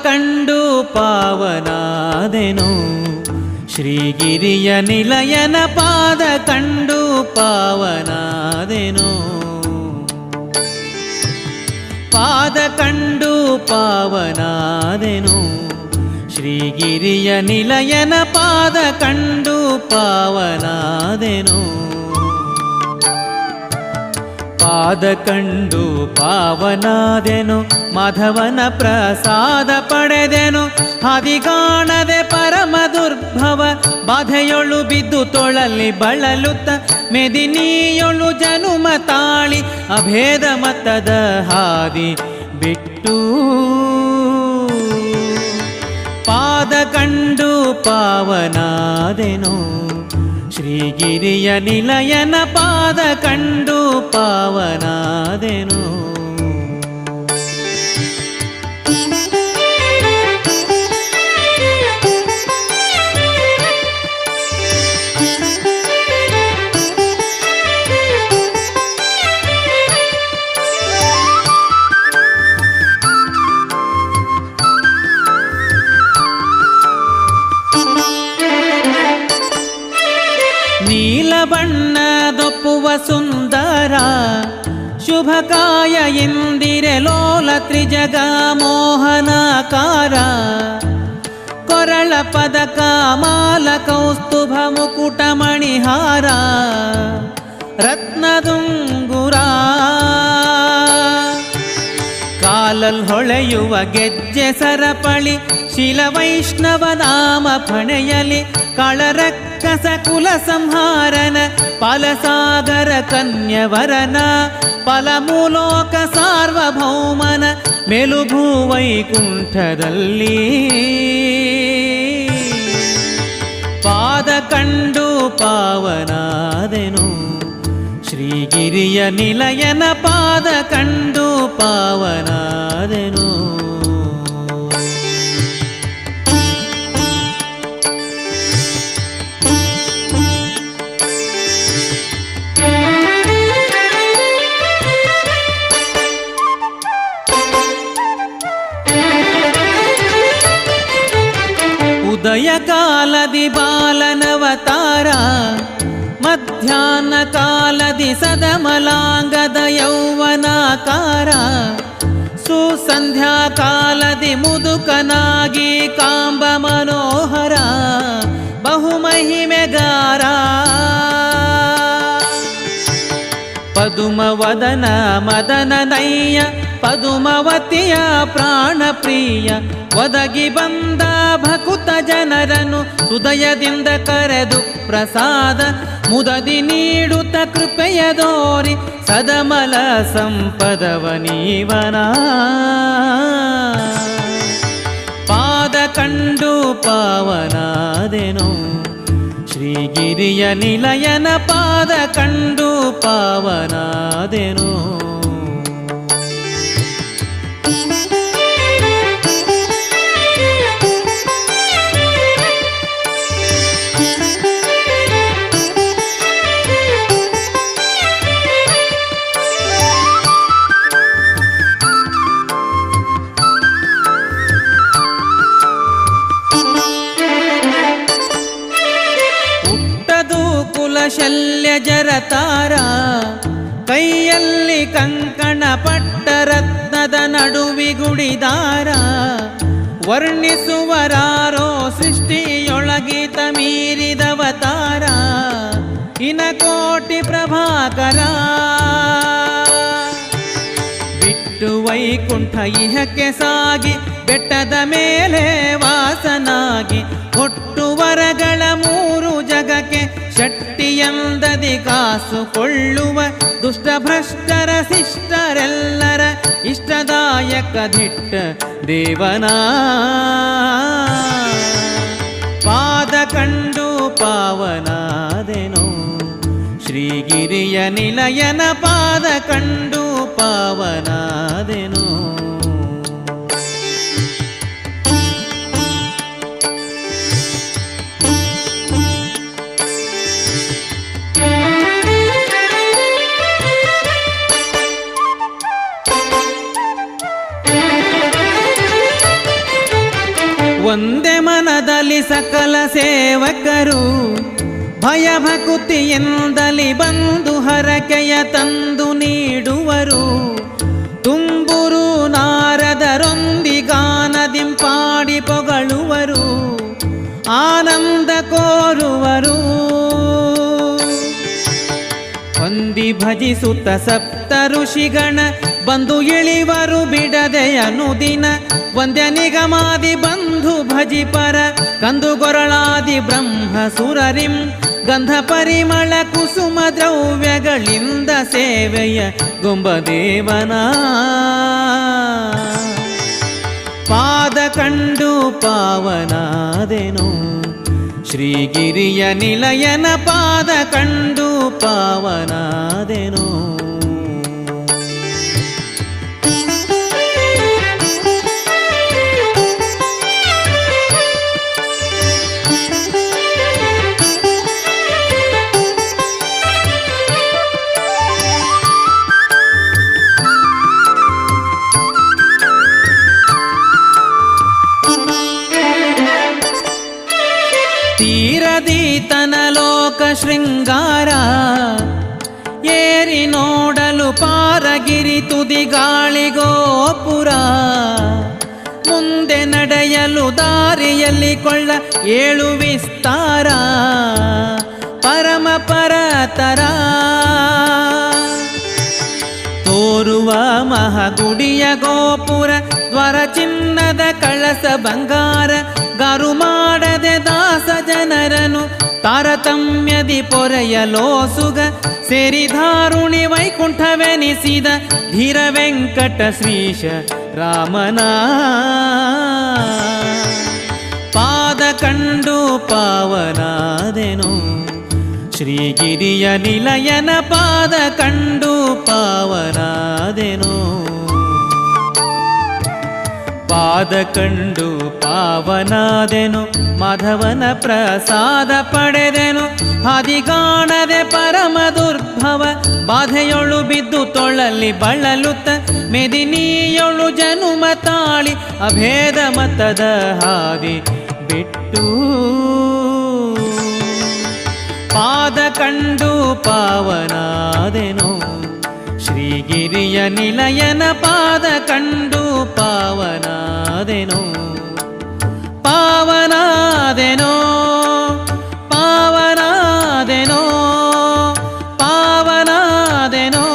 ಕಂಡು ಪಾವನಾದೆನು, ಶ್ರೀಗಿರಿಯ ನಿಲಯನ ಪಾದ ಕಂಡು ಪಾವನಾದೆನು. ಪಾದ ಕಂಡು ಪಾವನಾದೆನು, ಶ್ರೀಗಿರಿಯ ನಿಲಯನ ಪಾದ ಕಂಡು ಪಾವನಾದೆನು. ಪಾದ ಕಂಡು ಪಾವನಾದೆನು, ಮಾಧವನ ಪ್ರಸಾದ ಪಡೆದೆನು. ಹದಿಗಾಣದೆ ಪರಮ ದುರ್ಭವ ಬಾಧೆಯೊಳು ಬಿದ್ದು ತೊಳಲಿ ಬಳಲುತ್ತ, ಮೆದಿನಿಯೊಳು ಜನುಮ ತಾಳಿ ಅಭೇದ ಮತದ ಹಾದಿ ಬಿಟ್ಟು. ಪಾದ ಕಂಡು ಪಾವನಾದೆನು, ಶ್ರೀಗಿರಿಯ ನಿಲಯನ ಪಾದ ಕಂಡು ಪಾವನಾದೆನು. ಬಣ್ಣದೊಪ್ಪುವ ಸುಂದರ ಶುಭಕಾಯ ಇಂದಿರೆ ಲೋಲ ತ್ರಿಜಗ ಮೋಹನಾಕಾರ. ಕೊರಳ ಪದಕ ಮಾಲ ಕೌಸ್ತುಭ ಮುಕುಟ ಮಣಿಹಾರ ರತ್ನದುಂಗುರ. ಕಾಲಲ್ ಹೊಳೆಯುವ ಗೆಜ್ಜೆ ಸರಪಳಿ ಶಿಲ ವೈಷ್ಣವ ನಾಮ ಫಣೆಯಲಿ. ಕಳರಕ್ಕಸ ಕುಲ ಸಂಹಾರನ ಫಲಸಾಗರ ಕನ್ಯವರನ ಫಲಮೂಲೋಕ ಸಾರ್ವಭೌಮನ ಮೆಲುಭೂ ವೈಕುಂಠದಲ್ಲಿ. ಪಾದ ಕಂಡು ಪಾವನಾದೆನು, ಶ್ರೀಗಿರಿಯ ನಿಲಯನ ಪಾದ ಕಂಡು ಪಾವನಾದೆನು. ಉದಯ ಕಾಲದಿ ಬಾಲನವತಾರ, ಮಧ್ಯಾಹ್ನ ಕಾಲದಿ ಸದಮಲಾಂಗದ ಯೌವನಾಕಾರ. ಸುಸಂಧ್ಯಾ ಕಾಲದಿ ಮುದುಕನಾಗಿ ಕಾಂಬ ಮನೋಹರ ಬಹುಮಹಿಮೆಗಾರ. ಪದುಮವದನ ಮದನ ನಯ್ಯ ಪದುಮವತಿಯ ಪ್ರಾಣ ಪ್ರಿಯ. ಒದಗಿ ಬಂದ ಭಕುತ ಜನರನ್ನು ಸುದಯದಿಂದ ಕರೆದು ಪ್ರಸಾದ ಮುದದಿ ನೀಡುತ್ತ ಕೃಪೆಯ ದೋರಿ ಸದಮಲ ಸಂಪದವ ನೀವನ. ಪಾದ ಕಂಡು ಪಾವನಾದೆನು, ಶ್ರೀಗಿರಿಯ ನಿಲಯನ ಪಾದ ಕಂಡು ಪಾವನಾದೆನು. ಶಲ್ಯ ಜರತಾರ ಕೈಯಲ್ಲಿ ಕಂಕಣ ಪಟ್ಟ ರತ್ನದ ನಡುವಿಗುಡಿದಾರ. ವರ್ಣಿಸುವರಾರೋ ಸೃಷ್ಟಿಯೊಳಗಿತ ಮೀರಿದವತಾರ ಇನಕೋಟಿ ಪ್ರಭಾಕರ. ಬಿಟ್ಟು ವೈಕುಂಠ ಇಹಕ್ಕೆ ಸಾಗಿ ಬೆಟ್ಟದ ಮೇಲೆ ವಾಸನಾಗಿ. ಕೊಟ್ಟು ವರಗಳ ಮೂರು ಜಗಕ್ಕೆ ಶಕ್ತಿಯಂದದಿ ಕಾಸುಕೊಳ್ಳುವ ದುಷ್ಟ ಭ್ರಷ್ಟರ ಶಿಷ್ಟರೆಲ್ಲರ ಇಷ್ಟದಾಯಕ ದಿಟ್ಟ ದೇವನ. ಪಾದ ಕಂಡು ಪಾವನಾದೆನು, ಶ್ರೀಗಿರಿಯ ನಿಲಯನ ಪಾದ ಕಂಡು ಪಾವನಾದೆನು. ಒಂದೇ ಮನದಲ್ಲಿ ಸಕಲ ಸೇವಕರು ಭಯಭಕುತಿಯಿಂದಲಿ ಬಂದು ಹರಕೆಯ ತಂದು ನೀಡುವರು. ತುಂಬುರು ನಾರದರೊಂದಿಗಾನದಿಂಪಾಡಿ ಪೊಗಳುವರು, ಆನಂದ ಕೋರುವರು. ಹೊಂದಿ ಭಜಿಸುತ್ತ ಸಪ್ತ ಋಷಿಗಣ ಬಂದು ಇಳಿವರು ಬಿಡದೆ ಅನುದಿನ. ವಂದ್ಯ ನಿಗಮಾದಿ ಬಂಧು ಭಜಿಪರ ಕಂದುಗೊರಳಾದಿ ಬ್ರಹ್ಮ ಸುರರಿಂ. ಗಂಧ ಪರಿಮಳ ಕುಸುಮ ದ್ರವ್ಯಗಳಿಂದ ಸೇವೆಯ ಗೊಂಬದೇವನ ಪಾದ ಕಂಡು ಪಾವನಾದೆನು. ಶ್ರೀಗಿರಿಯ ನಿಲಯನ ಪಾದ ಕಂಡು ಪಾವನಾದೆನು. ತೀರದೀತನ ಲೋಕ ಶೃಂಗಾರ ಏರಿ ನೋಡಲು ಪಾರಗಿರಿ ತುದಿ ಗಾಳಿಗೋಪುರ. ಮುಂದೆ ನಡೆಯಲು ದಾರಿಯಲ್ಲಿ ಕೊಳ್ಳ ಏಳು ವಿಸ್ತಾರ ಪರಮ ಪರತರ. ತೋರುವ ಮಹಗುಡಿಯ ಗೋಪುರ ದ್ವಾರ ಚಿನ್ನದ ಕಳಸ ಬಂಗಾರ. ಗಾರು ಮಾಡದೆ ದಾಸ ಜನರನು ತಾರತಮ್ಯದಿ ಪೊರೆಯಲೋಸುಗ. ಸೇರಿಧಾರುಣಿ ವೈಕುಂಠವೆನಿಸಿದ ಧೀರ ವೆಂಕಟ ಶ್ರೀಶ ರಾಮನ ಪಾದ ಕಂಡು ಪಾವನಾದೆನು. ಶ್ರೀಗಿರಿಯ ನಿಲಯನ ಪಾದ ಕಂಡು ಪಾವನಾದೆನು. ಪಾದ ಕಂಡು ಪಾವನಾದೆನು, ಮಾಧವನ ಪ್ರಸಾದ ಪಡೆದೆನು. ಹಾದಿಗಾಣದೆ ಪರಮ ದುರ್ಭವ ಬಾಧೆಯೊಳು ಬಿದ್ದು ತೊಳಲಿ ಬಳಲುತ್ತ. ಮೆದಿನಿಯೊಳು ಜನುಮ ತಾಳಿ ಅಭೇದ ಮತದ ಹಾದಿ ಬಿಟ್ಟು. ಪಾದ ಕಂಡು ಪಾವನಾದೆನು. ಶ್ರೀಗಿರಿಯ ನಿಲಯನ ಪಾದ ಕಂಡು ಪಾವನಾದೆನು. ಪಾವನಾದೆನೋ ಪಾವನಾದೆನೋ ಪಾವನಾದೆನೋ.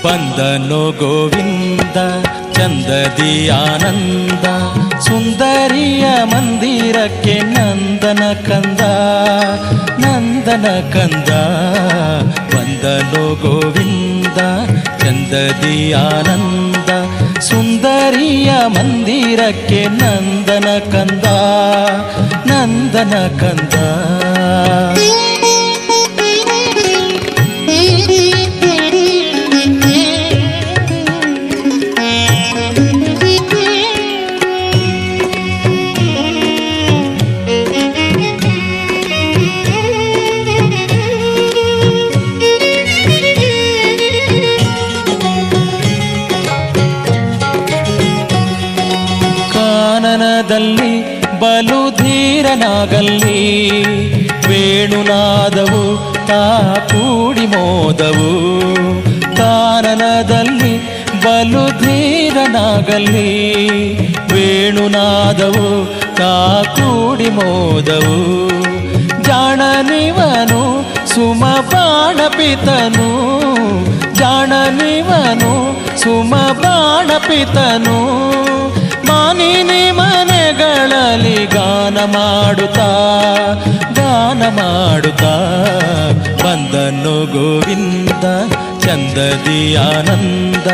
ಬಂದನು ಗೋವಿಂದ ಚಂದದಿ ಆನಂದ. ಸುಂದರಿಯ ಮಂದಿರಕ್ಕೆ ನಂದನ ಕಂದ ನಂದನ ಕಂದ. ಬಂದನು ಗೋವಿಂದ ಚಂದದಿ ಆನಂದ. ಸುಂದರಿಯ ಮಂದಿರಕ್ಕೆ ನಂದನ ಕಂದ ನಂದನ ಕಂದ. ಕಾನನದಲ್ಲಿ ಬಲು ಧೀರನಾಗಲ್ಲಿ ವೇಣುನಾದವು ತಾ ಕೂಡಿ ಮೋದವು ಕಾನನದಲ್ಲಿ ಬಲು ಧೀರನಾಗಲಿ ವೇಣುನಾದವು ತಾ ಕೂಡಿ ಮೋದವು ಜಾಣನಿವನು ಸುಮ ಬಾಣಪಿತನು ಜಾಣನಿವನು ಸುಮ ಬಾಣಪಿತನು ಮಾನಿನಿ ಮನೆಗಳಲ್ಲಿ ಗಾನ ಮಾಡುತ್ತಾ ಬಂದನು ಗೋವಿಂದ ಚಂದದಿ ಆನಂದ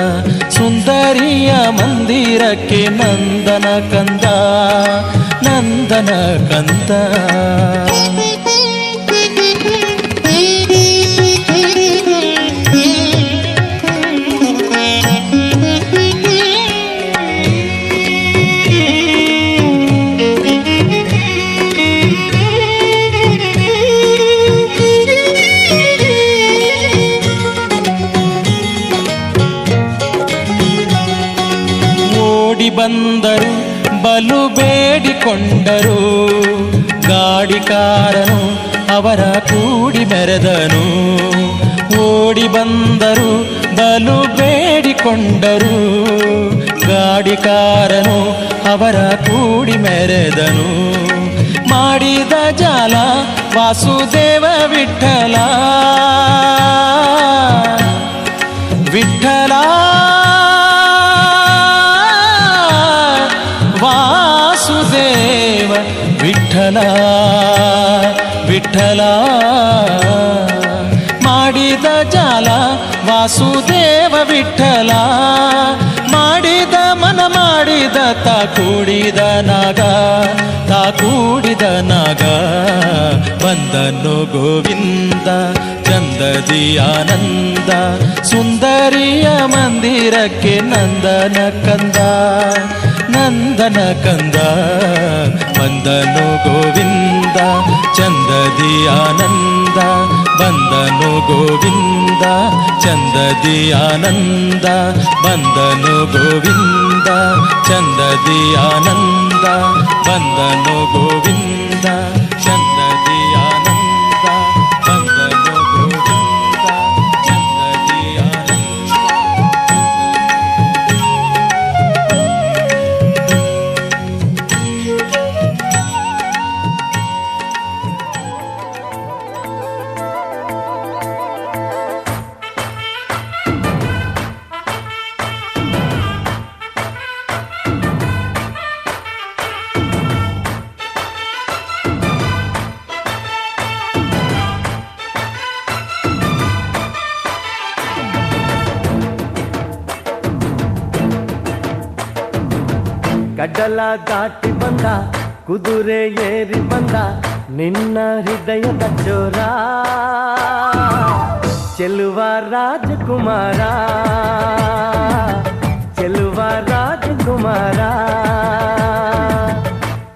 ಸುಂದರಿಯ ಮಂದಿರಕ್ಕೆ ನಂದನ ಕಂದ ನಂದನ ಕಂದ. ಬಂದರು ಬಲು ಬೇಡಿಕೊಂಡರು ಗಾಡಿಕಾರನು ಅವರ ಕೂಡಿ ಮೆರೆದನು ಓಡಿ ಬಂದರು ಬಲು ಬೇಡಿಕೊಂಡರು ಗಾಡಿಕಾರನು ಅವರ ಕೂಡಿ ಮೆರೆದನು ಮಾಡಿದ ಜಾಲ ವಾಸುದೇವ ವಿಠಲ ವಿಠಲ ವಾಸುದೇವ ವಿಠಲ ವಿಠಲ ಮಾಡಿದ ಜಾಲ ವಾಸುದೇವ ವಿಠಲ ಮಾಡಿದ ಮನ ಮಾಡಿದ ತಾ ಕೂಡಿದ ನಾಗ ಬಂದನು ಗೋವಿಂದ ಚಂದದಿ ಆನಂದ ಸುಂದರಿಯ ಮಂದಿರಕ್ಕೆ ನಂದನ ಕಂದ ನಂದನ ಕಂದ ಬಂದನು ಗೋವಿಂದ ಚಂದದಿ ಆನಂದ ಬಂದನು ಗೋವಿಂದ ಚಂದದಿ ಆನಂದ ಬಂದನು ಗೋವಿಂದ ಚಂದದಿ ಆನಂದ ಬಂದನು ಗೋವಿಂದ ಚಂದದಿ ಆನಂದ ಬಂದನು ಗೋವಿಂದ ಚಂದದಿ ಆನಂದ. ಕಡಲ ದಾಟಿ ಬಂದ ಕುದುರೆ ಏರಿ ಬಂದ ನಿನ್ನ ಹೃದಯದ ಚೋರ ಚೆಲುವ ರಾಜಕುಮಾರ ಚೆಲುವ ರಾಜಕುಮಾರ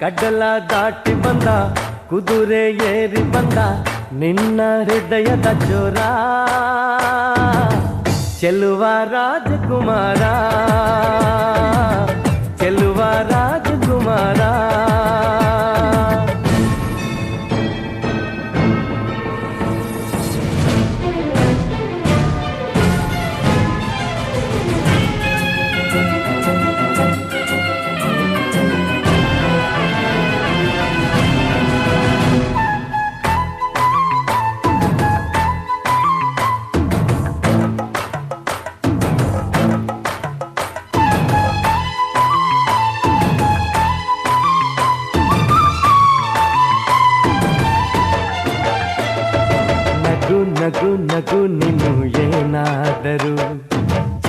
ಕಡಲ ದಾಟಿ ಬಂದ ಕುದುರೆ ಏರಿ ಬಂದ ನಿನ್ನ ಹೃದಯದ ಚೋರ ಚೆಲುವ ರಾಜಕುಮಾರ ಚೆಲುವ ರಾಜಕುಮಾರ. ನಗು ನಗು ನೀನು ಏನಾದರೂ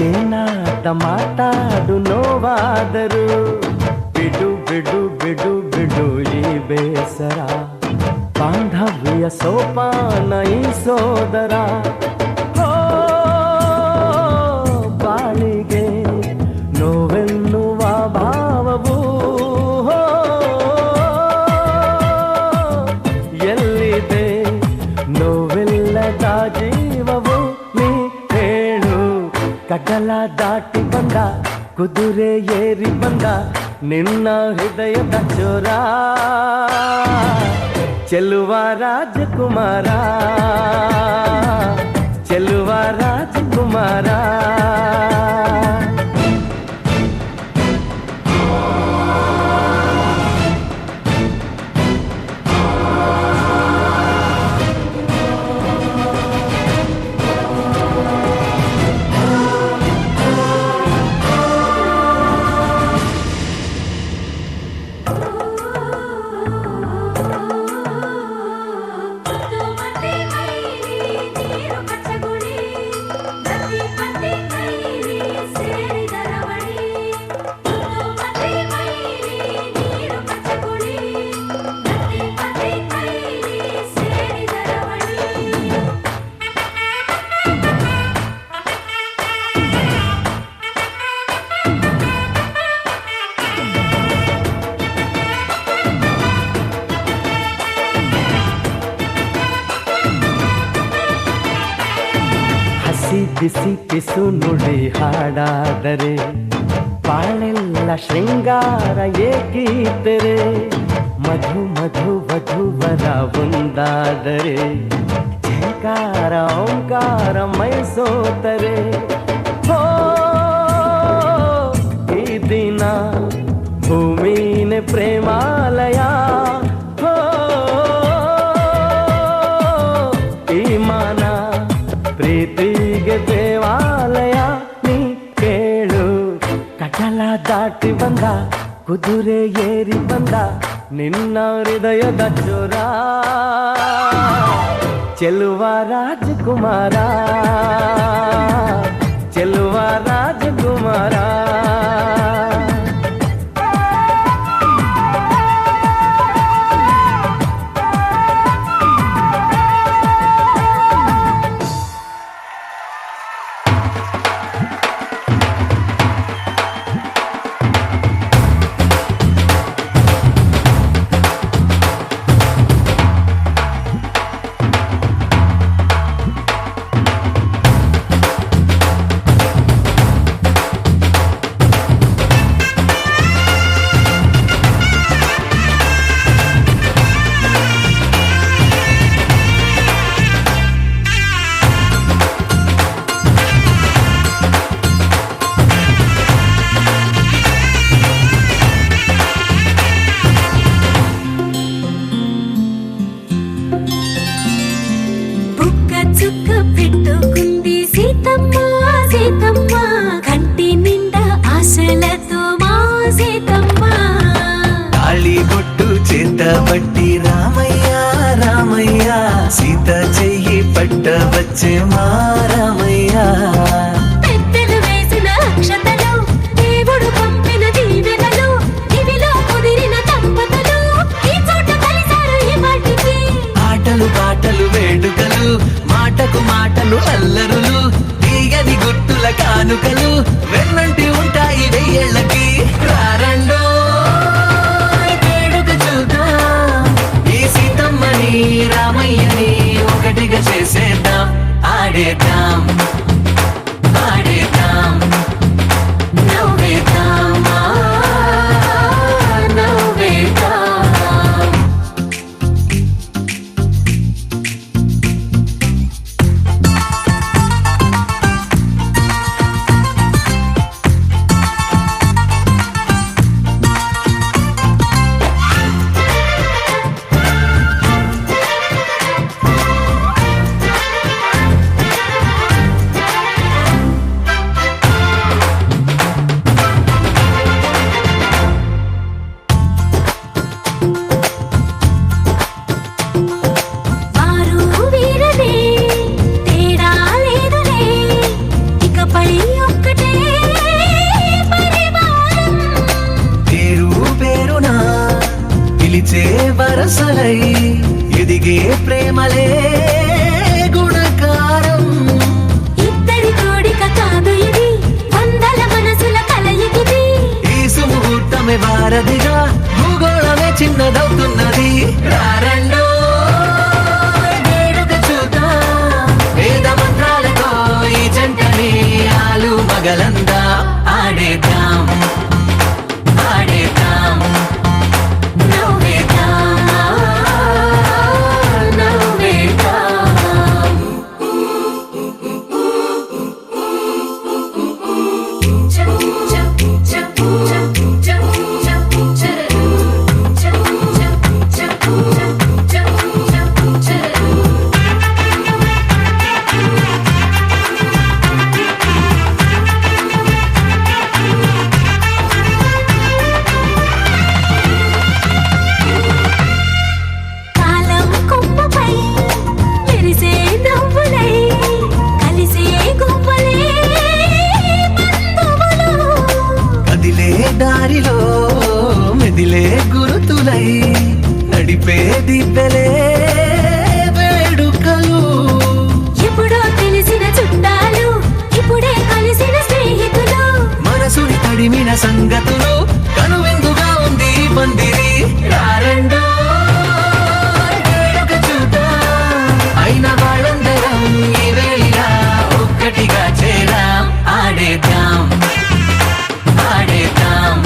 ಏನಾದ ಮಾತಾಡು ನೋವಾದರೂ ಬಿಡು ಬಿಡು ಬಿಡು ಬಿಡು ಈ ಬೇಸರ ಬಾಂಧವ್ಯ ಸೋಪಾನ ಈ ಸೋದರ ಬಾಳಿಗೆ ನೋವೆನ್ನುವ ಭಾವವು ಎಲ್ಲಿದೆ ನೋವಿಲ್ಲದ ಜೀವವು ನೀ ಹೇಳು. ಕಡಲ ದಾಟಿ ಬಂದ ಕುದುರೆ ಏರಿ ಬಂದ ನಿನ್ನ ಹೃದಯದ ಚೋರ ಚೆಲುವ ರಾಜಕುಮಾರ ಚೆಲುವ ರಾಜಕುಮಾರ ಬಿಸಿ ಪಿಸು ನುಡಿ ಹಾಡಾದರೆ ಬಾಳೆಲ್ಲ ಶೃಂಗಾರ ಏಕೀತರೆ ಮಧು ಮಧು ವಧುವರ ಒಂದಾದರೆ ಝಂಕಾರ ಓಂಕಾರ ಮೈಸೋತರೆ ಹೋ ಈ ದಿನ ಭೂಮಿನೇ ಪ್ರೇಮಾಲಯ ಹೋ ಈ ಮಾನ ಪ್ರೀತಿಗೆ ದೇವಾಲಯ ನೀ ಕೇಳು ಕಡಲ ದಾಟಿ ಬಂದ ಕುದುರೆ ಏರಿ ಬಂದ ನಿನ್ನ ಹೃದಯದ ಚೋರ ಚೆಲುವ ರಾಜಕುಮಾರ ಚೆಲುವ ರಾಜಕುಮಾರ బట్టి రామయ్య రామయ్య సీత చెయ్యి పట్ట వచ్చే మా రామయ్య పెద్దలు వేసిన అక్షతలు దేవుడు పంపిన దీవెనలు ఇవిలో కుదిరిన దంపతులు ఈ చోట కలిసారు ఈ వాటికి ఆటలు పాటలు వేడుకలు మాటకు మాటలు అల్లరులు తీయని గుర్తుల కానుకలు వెన్నంటి ఉంటాయి వెయ్యేళ్ళకి రారండో రామయ్యని ఒకటిగా చేసేద్దాం ఆడేద్దాం ఆడేద్దాం నవ్వేద్దాం నవ్వేద్దాం వరసలై ఎదిగే ప్రేమలే గుణకారం ఇద్దరి కోడిక కాదు ఇది వందల మనసుల కలయికిది ఈ సుముహూర్తమే వారధిగా భూగోళమే చిన్నదవుతున్నది రారండో వేడుక చూద్దాం వేద మంత్రాలతో ఈ జంటని ఆలు మగలందా ఆడేద్దాం ఆడేద్దాం నవ్వేద్దాం సంగతులు కనువిందుగా ఉంది ఈ పందిరి రారండో వేడుక చూద్దాం అయిన వాళ్ళందరం ఈ వేళ ఒక్కటిగా చేరాం ఆడేద్దాం ఆడేద్దాం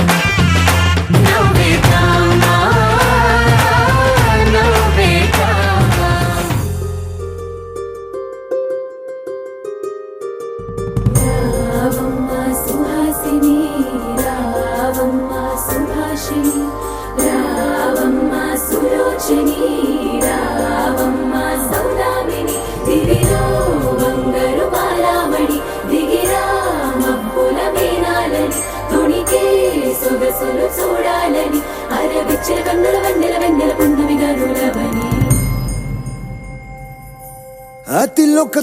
నవ్వేద్దాం నవ్వేద్దాం రావమ్మ సుహాసిని రావమ్మ సుభాషిణి రావమ్మ సులోచని రావమ్మ సౌదామిని దివిలో బంగారు బాలామణి దిగిరా మబ్బుల మేనాలని తుణికే సొగసులు చూడాలని అరవిచ్చిన కన్నుల వన్నెల వెన్నెల పున్నమి గనులవని అతిలోక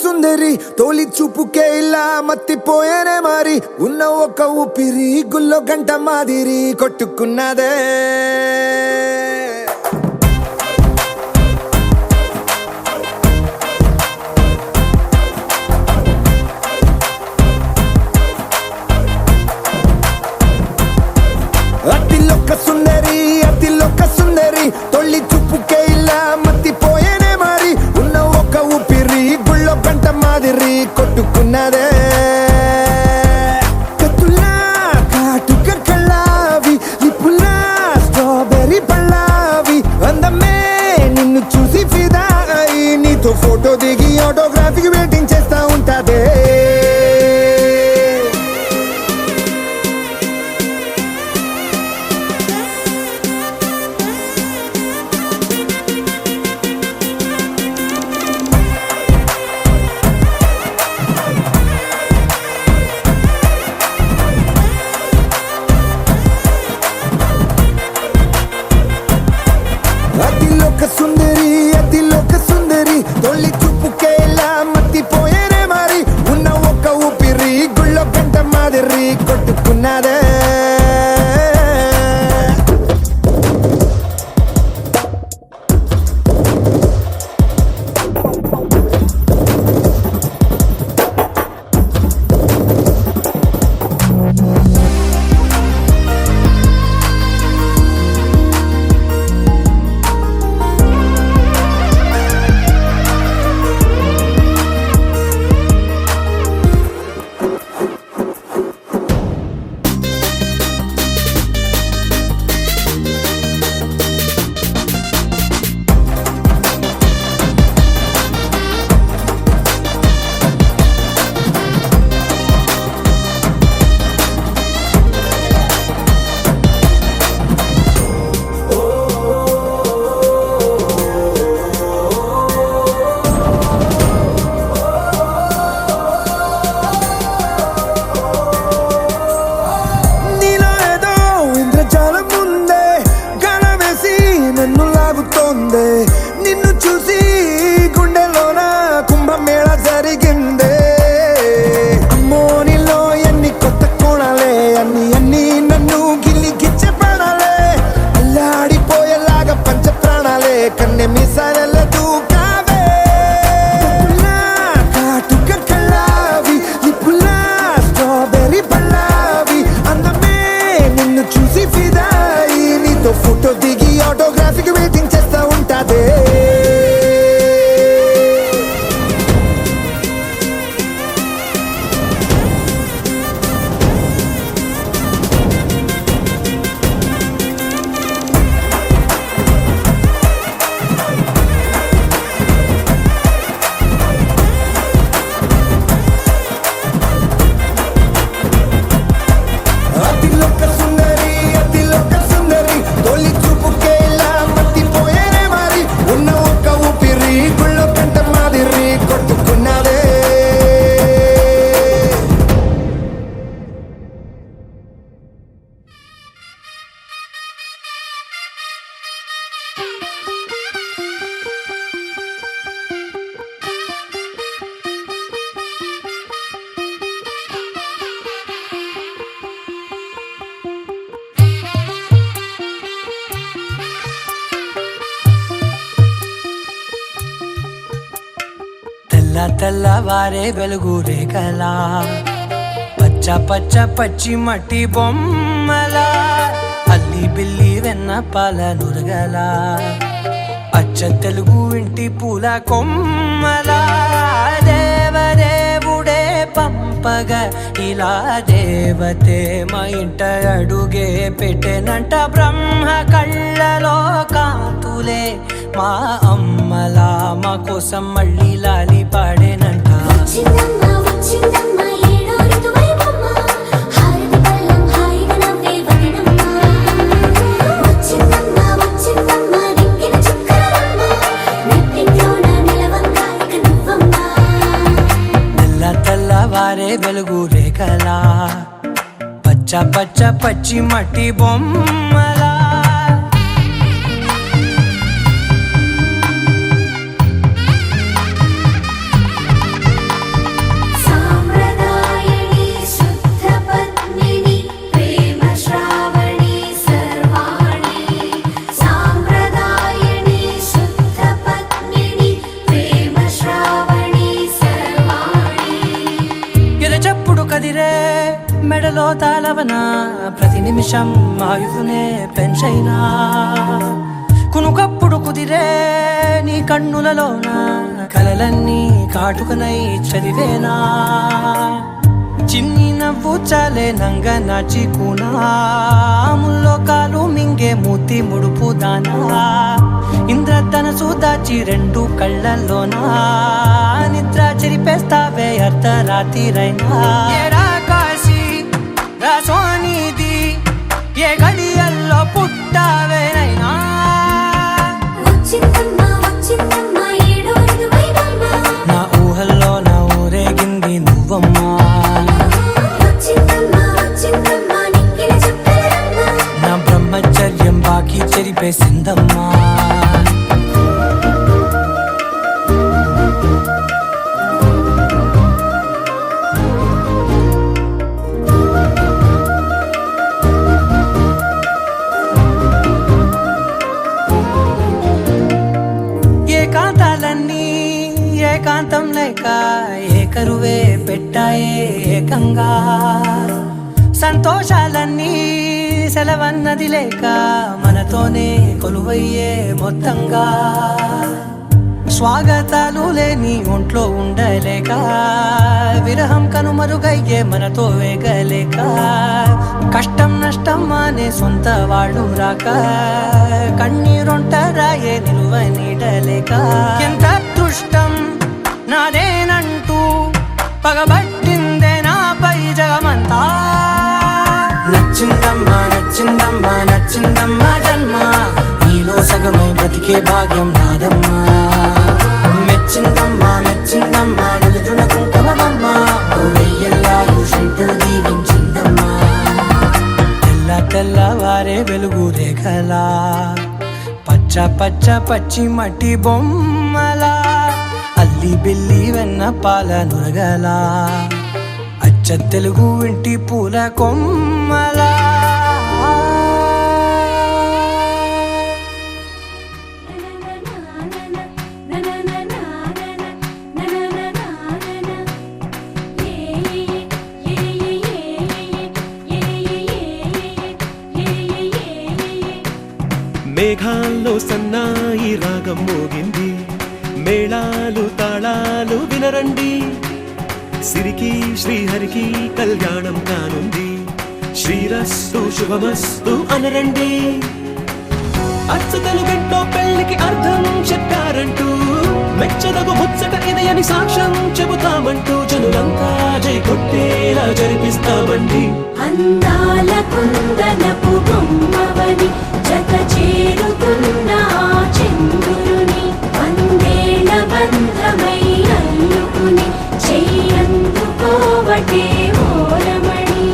సుందరి తోలి చూపుకే ఇలా మత్తిపోయేనే మరి ఉన్న ఒక ఊపిరి గుల్లో గంట మాదిరి కొట్టుకున్నదే అతిలోక సుందరి తొలి చూపుకే ఇలా మత్తిపోయేనే మరి ఉన్న ఒక ఊపిరి గుళ్ళో గంట మాదిరి కొట్టుకున్నదే కత్తులా కాటుక కళ్ళావి లిప్పులా స్ట్రాబెర్రీ పళ్ళావి అందమే నిన్ను చూసి ఫిదా అయి నీతో ఫోటో దిగి ఆటోగ్రాఫీకి వెయిటింగ్ చేస్తా ఉంటాదే అతిలోక సుందరి తొలి చూపుకే ఇలా మత్తిపోయేనే మరి ఉన్న ఒక ఊపిరి గుళ్ళో గంట మాదిరి కొట్టుకున్నదే నిన్ను చూసి గుండెలోన కుంభమేళ జరిగిందే అమ్మో నీలో ఎన్ని కొత్త కోణాలే అన్ని నన్ను గిల్లి గిచ్చే ప్రాణాలే అల్లాడిపోయేలాగా పంచ ప్రాణాలే కన్నె మీసాల దూకావే కాటుక కళ్ళావి లిప్పులా స్ట్రాబెర్రీ పళ్ళావి అందమే నిన్ను చూసి ఫిదాయి నీతో ఫోటో దిగి ఆటోగ్రాఫీకి వెయిటింగ్ చేస్తా ఉంటాదే అతిలోక సుందరి తొలి చూపుకే ఇలా మత్తిపోయేనే మరి ఉన్న ఒక ఊపిరి గుళ్ళో గంట మాదిరి కొట్టుకున్నదే తెల్లవారే వెలుగు రేఖలా పచ్చ పచ్చ పచ్చి మట్టి బొమ్మల అల్లి బిల్లి వెన్న పాల నురగల అచ్చ తెలుగు ఇంటి పూల కొమ్మల దేవదేవుడే పంపగా ఇలా దేవతే మా ఇంట అడుగే పెట్టెనంట బ్రహ్మ కళ్ళలో కాంతులే మా అమ్మలా మా కోసం మళ్ళీ లాలి పాడేనంట వచ్చిందమ్మ వచ్చిందమ్మ ఏడో ఋతువైవమ్మ హారతి పళ్ళం హాయిగా నవ్వే వదినమ్మ వచ్చిందమ్మ వచ్చిందమ్మ నెక్కిన చుక్కలమ్మ నెట్టింట్లోన నిలవంగా ఇక నువ్వమ్మ తెల్ల తెల్లవారే వెలుగు రేఖలా పచ్చ పచ్చ పచ్చి మట్టి బొమ్మలా సాంప్రదాయని శుద్ధ పద్మిని ప్రేమ శ్రావణి సర్వాణి సాంప్రదాయని శుద్ధ పద్మిని ప్రేమ శ్రావణి సర్వాణి ఎరచప్పుడు కదిరే మెడలో తాళవన ప్రతి నిమిషం ఆయువునే పెంచైనా కునుకప్పుడు కుదిరే నీ కన్నులలోన కలలన్నీ కాటుకనై చదివేనా చిన్ని నవ్వు చాలే నంగ నాచి ముల్లోకాలు మింగే మూతి ముడుపు దానా ఇంద్రధనసు దాచి రెండు కళ్ళల్లోనా నిద్ర చెరిపేస్తావే అర్ధరాత్రిరైనా ఏరా కాశీ రాసోనిది ఏ గడియల్లో పుట్టావేనైనా వచ్చిందమ్మ వచ్చిందమ్మ ఏడో ఋతువైవమ్మ నా ఊహల్లో నా ఊరేగింది నువ్వమ్మా వచ్చిందమ్మ వచ్చిందమ్మ నెక్కిన చుక్కలమ్మ నా బ్రహ్మచర్యం బాకీ చెరిపేసిందమ్మా ఏకాంతాలన్నీ ఏకాంతం లేక ఏకరువే పెట్టాయే ఏకంగా సంతోషాలన్నీ సెలవన్నది లేక మనతోనే కొలువయ్యే మొత్తంగా స్వాగతాలు లేని ఒంట్లో ఉండలేక విరహం కనుమరుగయ్యే మనతో వేగలేక కష్టం నష్టం అనే సొంత వాళ్ళు రాక కన్నీరొంటరాయే నిలువ నీడలేక ఎంత అదృష్టం నాదేనంటూ పగబట్టిందే నాపై జగమంతా నచ్చిందమ్మా నచ్చిందమ్మా నచ్చిందమ్మా జన్మ నీలో సగమై బ్రతికే భాగ్యం నాదమ్మా మెచ్చిందమ్మా మెచ్చిందమ్మా నిలుచున కుంకుమమ్మా వెయ్యల్లాలు శంకరు దీవించిందమ్మా తెల్ల తెల్లవారే వెలుగు రేఖలా పచ్చ పచ్చ పచ్చి మట్టి బొమ్మలా అల్లి బిల్లి వెన్న పాల నురగలా అచ్చ తెలుగు ఇంటి పూల కొమ్మలా మేఘాల్లో సన్నాయి రాగం మోగింది మేళాలు తాళాలు వినరండి సిరికి శ్రీహరికి కళ్యాణం కానుంది శ్రీరస్తు శుభమస్తు అనరండి అచ్చు తెలుగంటో పెళ్లికి అర్థం చెప్పారంటూ మెచ్చదగు ముచ్చట ఇది అని సాక్ష్యం చెబుతామంటూ జనులంతా జై కొట్టేలా జరిపిస్తామండి అందాల కుందనపు బొమ్మవని జత చేరుతున్న ఆ చంద్రుని వందేళ్ల బంధమై అల్లుకుని చెయ్యందుకోవటే ఓరమణి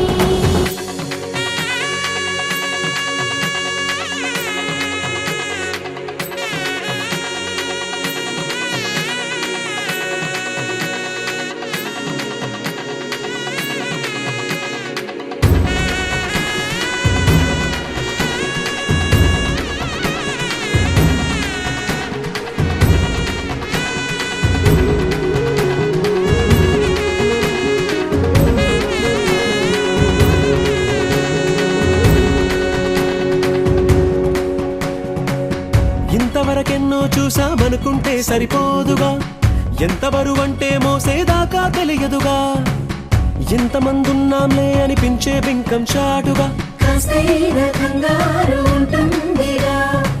అనుకుంటే సరిపోదుగా, ఎంత బరువంటే మోసేదాకా తెలియదుగా, ఎంతమందున్నాంలే అనిపించే బింకం చాటుగా.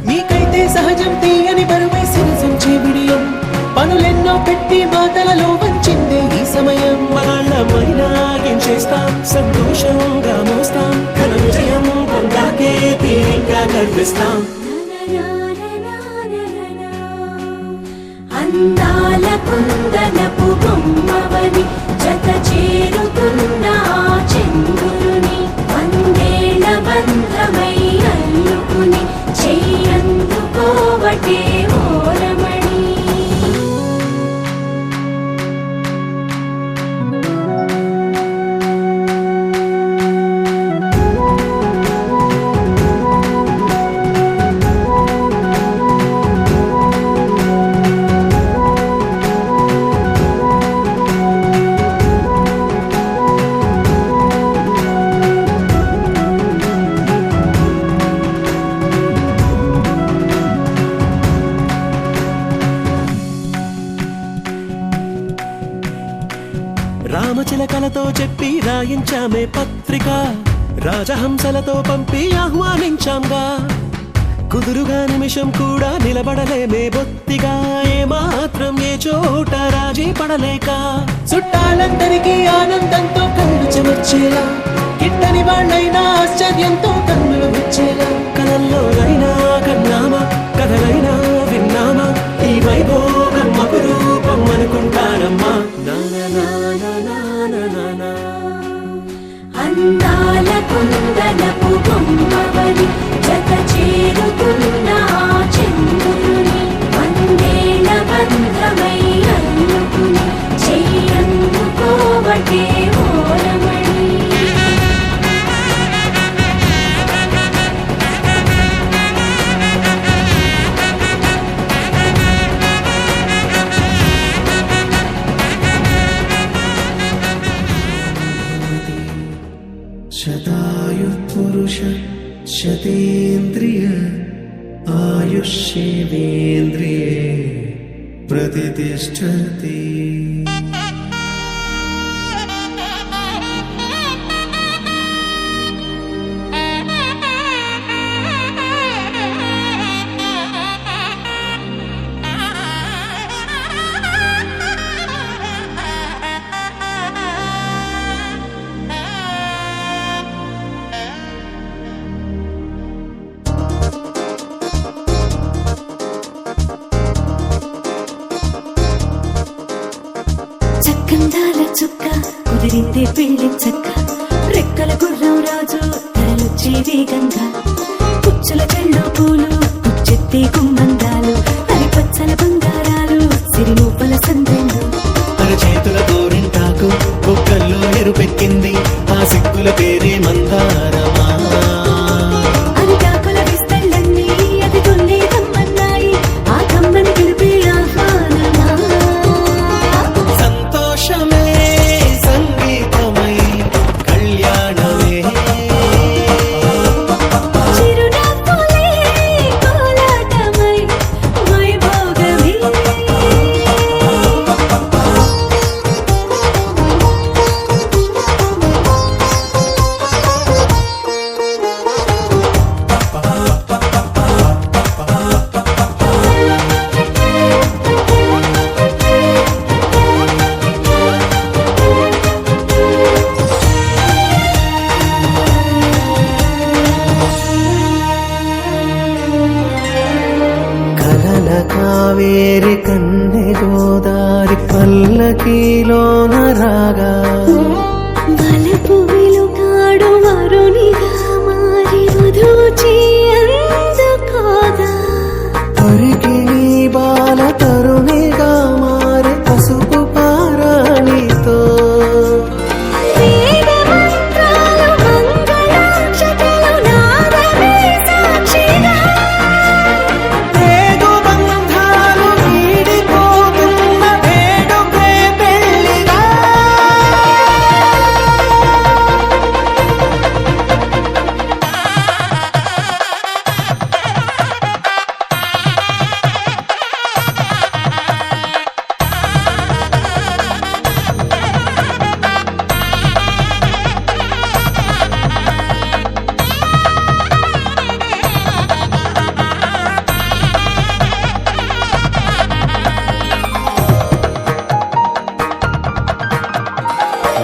నీకైతే సహజం తీయని బరువై సిరిసంచే విడియం, పనులెన్నో పెట్టి మాటలలో వంచిందే ఈ సమయం. మగాళ్ళమైనా ఏం చేస్తాం, సంతోషంగా మోస్తాం, ఘన విజయం పొందాకే తీరిగ్గా గర్విస్తాం. అందాల కుందనపు బొమ్మవని జత చేరుతున్న చంద్రుని, వందేళ్ల బంధమై అల్లుకుని చెయ్యందుకోవటే ఓరమణి. రామచిలకలతో చెప్పి రాయించామే పత్రిక, రాజహంసలతో పంపి ఆహ్వానించాంగా, కుదురుగా నిమిషం కూడా నిలబడలేమే బొత్తిగా, ఏమాత్రం ఏ చోట రాజీ పడలేక, చుట్టాలందరికీ ఆనందంతో కళ్ళు చెమర్చేలా, గిట్టని వాళ్ళైనా ఆశ్చర్యంతో కన్నులు వచ్చేలా, కలల్లోనైనా కన్నామా, కథలైనా విన్నామా, ఈ వైభోగం అపురూపం అనుకుంటారమ్మా. అందాల కుందనపు బొమ్మవని జత చేరుతున్న చంద్రుని, వందేళ్ల బంధమై అల్లుకుని చెయ్యందుకోవటే ఓరమణి. शतायुः शतेन्द्रिय आयुष्येवेन्द्रिये प्रतिष्ठति. చక్కందాల చుక్క కుదిరిందే పెళ్లి చక్క, రెక్కల గుర్రం రాజు తరలొచ్చే వేగంగా, పుచ్చుల కళ్ళు పూలు పుచ్చెత్తే గుమ్మందాలు, అరి పచ్చల బంగారాలు సిరిమూపల సందెండు, అరచేతుల గోరింటాకు బొక్కల్లో ఎరుపెక్కింది, ఆ సిక్కుల పేరే మందారమా. అరిటాకుల విస్తళ్ళన్నీ అది తొల్లి రమ్మన్నాయి, ఆ కమ్మని పిలిపే ఆహ్వానమా. సంతోషమే సంగీతమై కళ్యాణమే, చిరునవ్వులే కోలాటమై వైభోగమే. కలల కావేరి కన్నె గోదారి పల్లకీలోన రాగా, వలపు వెలుగాడు వరునిగా మారి వధూచి అందుకోగా, తరికి నీ బాల తరుణిగా మారి పసుపు పారాణితో, వేద మంత్రాలు మంగళాక్షతలు నాదమే సాక్షిగా, రేగు బంధాలు వీడిపోతున్న వేడుకే పెళ్లిగా.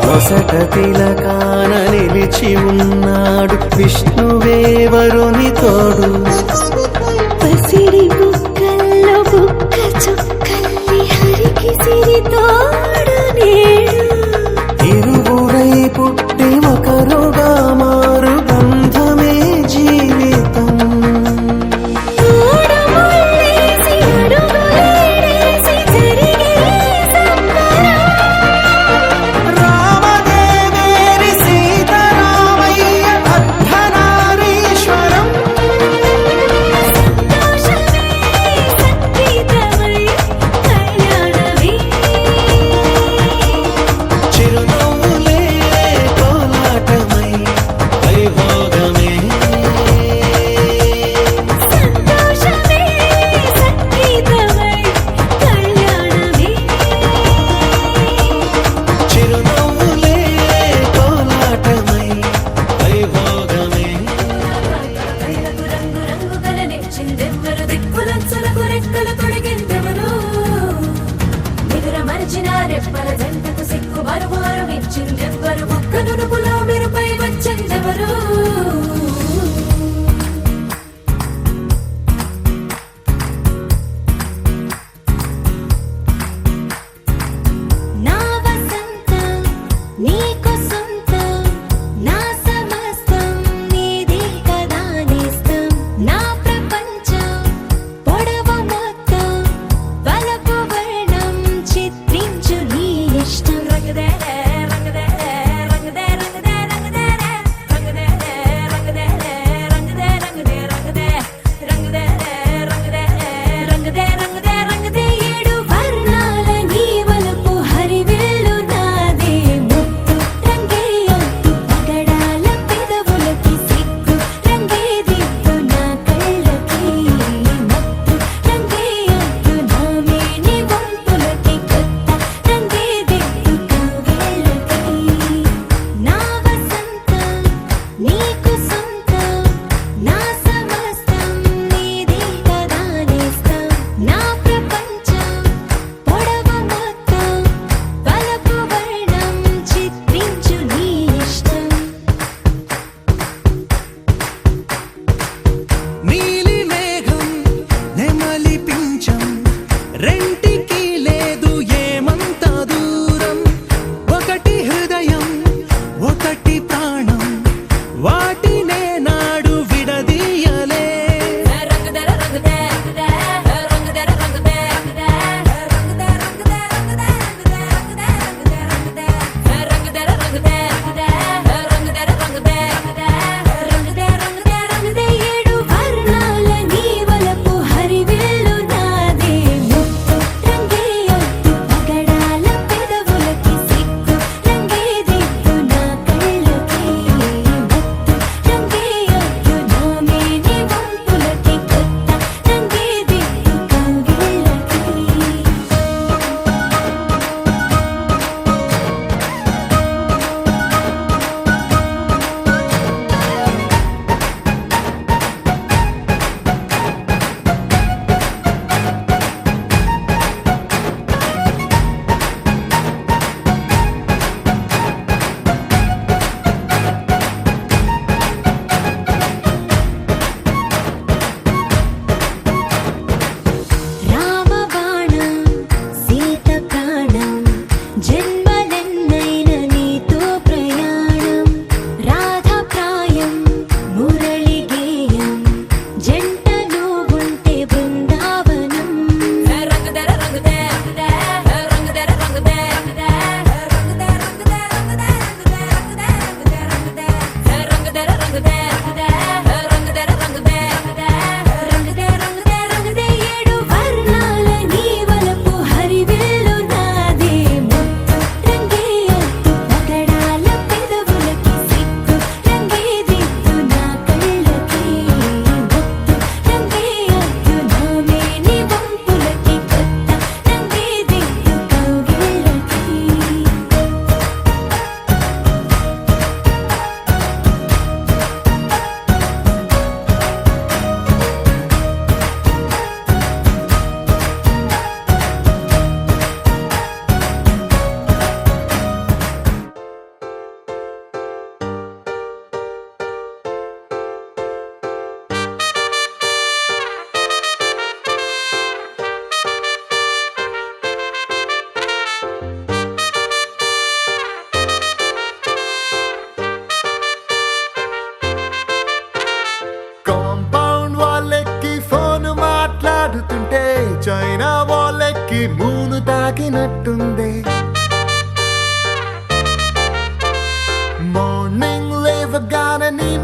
మొసట తిలకాన నిలిచి ఉన్నాడు విష్ణువే వరుని తోడు. పసిడి బుక్కల్లో బుక్క చుక్కల్లి హరికి సిరి తోడు నేడు. ఇరువురై పుట్టి ఒకరుగా మారు బంధమే జీవితం. మూడు ముళ్ళేసి అడుగులేసి జరిగే సంబరం. రామదేవేరి సీతారామయ్య అర్ధనారీశ్వరం. సంతోషమే సంగీతమై కళ్యాణమే.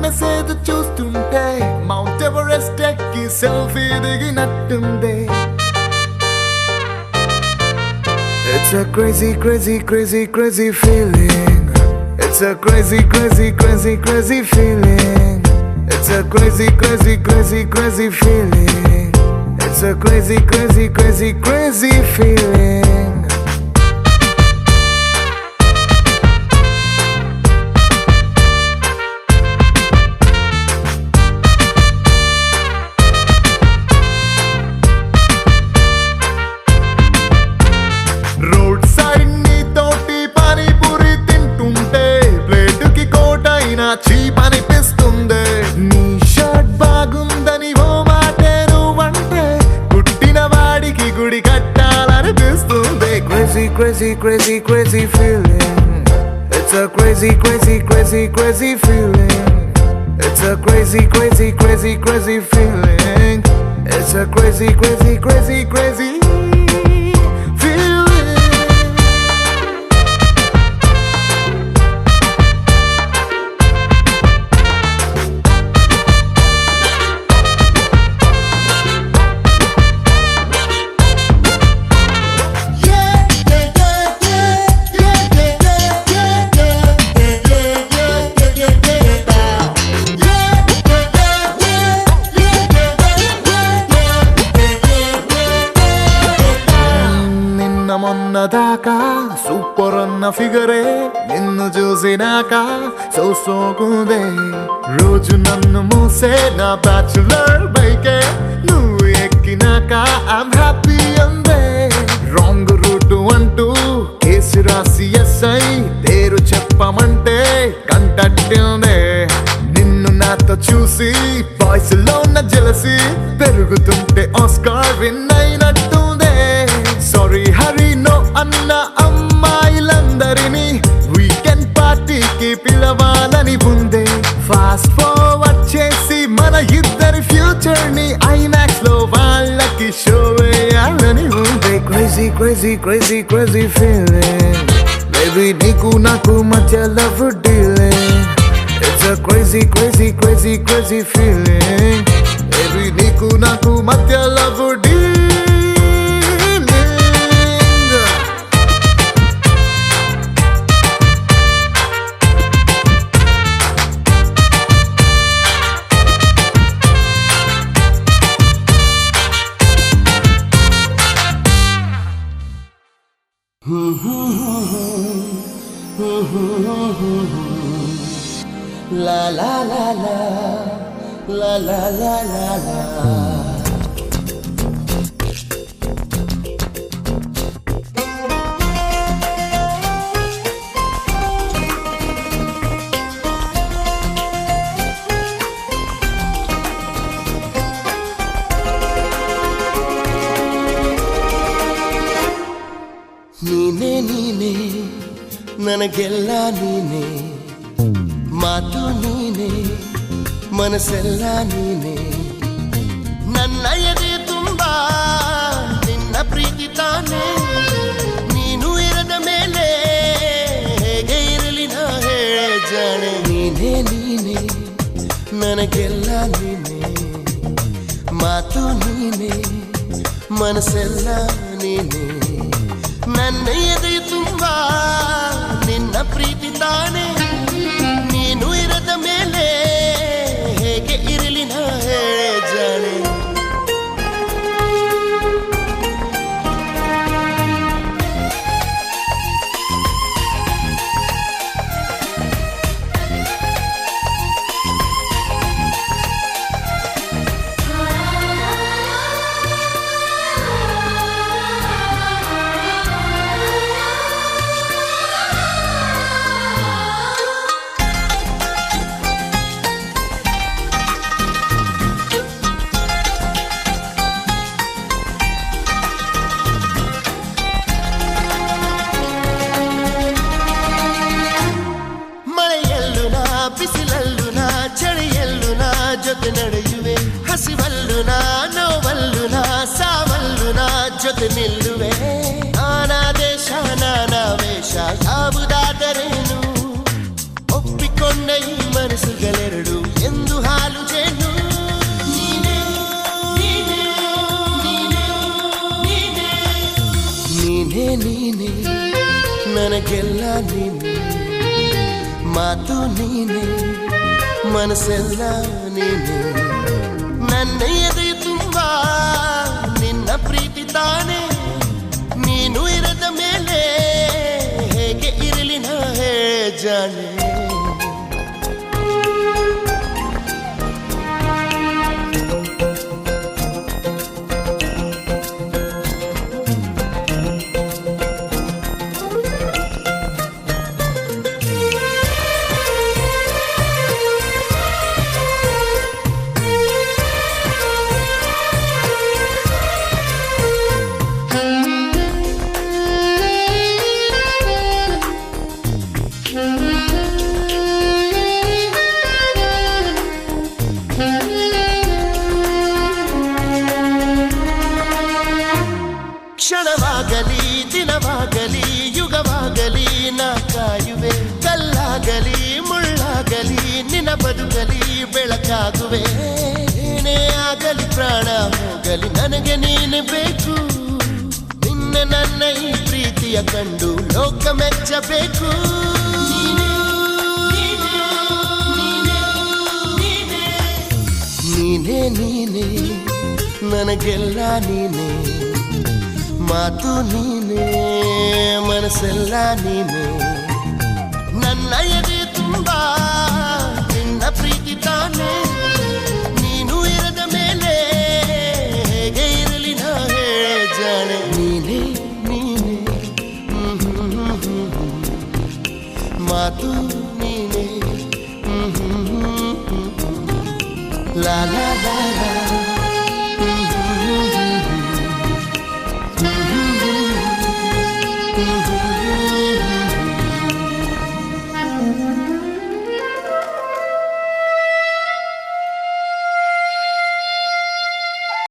మెసేజ్ చూస్తుంటే మౌంట్ ఎవరెస్ట్ ఎక్కి selfie దిగినట్టుంది. It's a crazy, crazy, crazy, crazy feeling. It's a crazy, crazy, crazy, crazy feeling. It's a crazy, crazy, crazy, crazy feeling. It's a crazy, crazy, crazy, crazy feeling. Road side నీ తోటి పానీపూరి తింటుంటే ప్లేటుకి కోటైనా cheap అనిపిస్తుంది. నీ shirt బాగుందని ఓ మాటే నువ్వంటే పుట్టిన వాడికి గుడి కట్టాలనిపిస్తుంది. Crazy, crazy, crazy, crazy feeling. It's a crazy, crazy, crazy, crazy feeling. It's a crazy, crazy, crazy, crazy feeling. It's a crazy, crazy, crazy, crazy feeling. మొన్నదాకా సూపర్ అన్న ఫిగరే నిన్ను చూసినాక సోకుందే. రోజు నన్ను మూసే నా బ్యాచులర్ బైకే నువ్వు ఎక్కినాక ఐమ్ హ్యాపీ అందే. రాంగ్ రూట్ అంటూ కేసు రాసి ఎస్ఐ పేరు చెప్పమంటే కంటట్టిందే. నిన్ను నాతో చూసి బాయ్స్ లో ఉన్న జెలసీ పెరుగుతుంటే ఆస్కార్ విన్ అయినట్టుందే. సారీ హరి నో అన్న అమ్మాయిలందరినీ వీకెండ్ పార్టీకి పిలవాలని ఉందే. ఫాస్ట్ ఫార్వర్డ్ చేసి మన ఇద్దరి ఫ్యూచర్ ని ఐమాక్స్ లో వాళ్ళకి షో వేయాలని ఉందే. Crazy crazy crazy crazy feeling baby నీకు నాకు మధ్య love dealing. It's a crazy crazy crazy crazy feeling baby నీకు నాకు మధ్య love dealing. La la la la la la la la la. ನೀನೇ ನೀನೇ ನನಗೆಲ್ಲ ನೀನೇ ಮಾತು ನೀನೇ ಮನಸ್ಸೆಲ್ಲ ನೀನೇ ನನ್ನ ಎದೆ ತುಂಬ ನಿನ್ನ ಪ್ರೀತಿ ತಾನೇ ನೀನು ಇರದ ಮೇಲೆ ಹೇಗೆ ಇರಲಿ ನಾ ಹೇಳೆ ಜಾಣೆ ನೀನೇ ನೀನೇ ನನಗೆಲ್ಲ ನೀನೇ ಮಾತು ನೀನೇ ಮನಸ್ಸೆಲ್ಲ ನೀನೇ ನನ್ನ ಎದೆ ತುಂಬ ನಿನ್ನ ಪ್ರೀತಿ ತಾನೇ ನೀನು ಇರದ ಮೇಲೆ ಹೇಗೆ ಇರಲಿ ನಾ ಹೇಳೆ ಜಾಣೆ ಬಿಸಿಲಲ್ಲೂ ನಾ ಚಳಿಯಲ್ಲೂ ನಾ ಜೊತೆ ನಡೆಯುವೆ ಹಸಿವಲ್ಲೂ ನಾ ನೋವಲ್ಲೂ ನಾ ಸಾವಲ್ಲೂ ನಾ ಜೊತೆ ನಿಲ್ಲುವೆ ನಾನಾ ದೇಶ ನಾನಾ ವೇಷ ಯಾವುದಾದರೇನು ಒಪ್ಪಿಕೊಂಡ ಈ ಮನಸ್ಸುಗಳೆರಡು ನನಗೆಲ್ಲ ನೀನೆ ಮಾತು ನೀನೆ ಮನಸ್ಸೆಲ್ಲ ನೀನೆ ನನ್ನ ಎದೆ ತುಂಬ ನಿನ್ನ ಪ್ರೀತಿ ತಾನೆ ನೀನು ಇರದ ಮೇಲೆ ಹೇಗೆ ಇರಲಿ ನಾ ಜಾಣೆ ಕ್ಷಣವಾಗಲಿ ದಿನವಾಗಲಿ ಯುಗವಾಗಲಿ ನಾ ಕಾಯುವೆ ಕಲ್ಲಾಗಲಿ ಮುಳ್ಳಾಗಲಿ ನಿನ್ನ ಬದುಕಲಿ ಬೆಳಕಾಗುವೆ ಏನೇ ಆಗಲಿ ಪ್ರಾಣ ಹೋಗಲಿ ನನಗೆ ನೀನು ಬೇಕು ನಿನ್ನ ನನ್ನ ಈ ಪ್ರೀತಿಯ ಕಂಡು ಲೋಕ ಮೆಚ್ಚಬೇಕು ನೀನೇ ನೀನೇ ನನಗೆಲ್ಲ ನೀನೇ ಮಾತು ನೀನೇ ಮನಸ್ಸೆಲ್ಲ ನೀನೇ ನನ್ನ ಎದೆ ತುಂಬ ನಿನ್ನ ಪ್ರೀತಿ ತಾನೆ ನೀನು ಇರದ ಮೇಲೆ ಹೇಗೆ ಇರಲಿ ನಾ ಜಾಣೆ ನೀನೇ ನೀನೇ ಮಾತು ನೀನೇ ಲಾ ಲಾ ಲಾ ಲಾ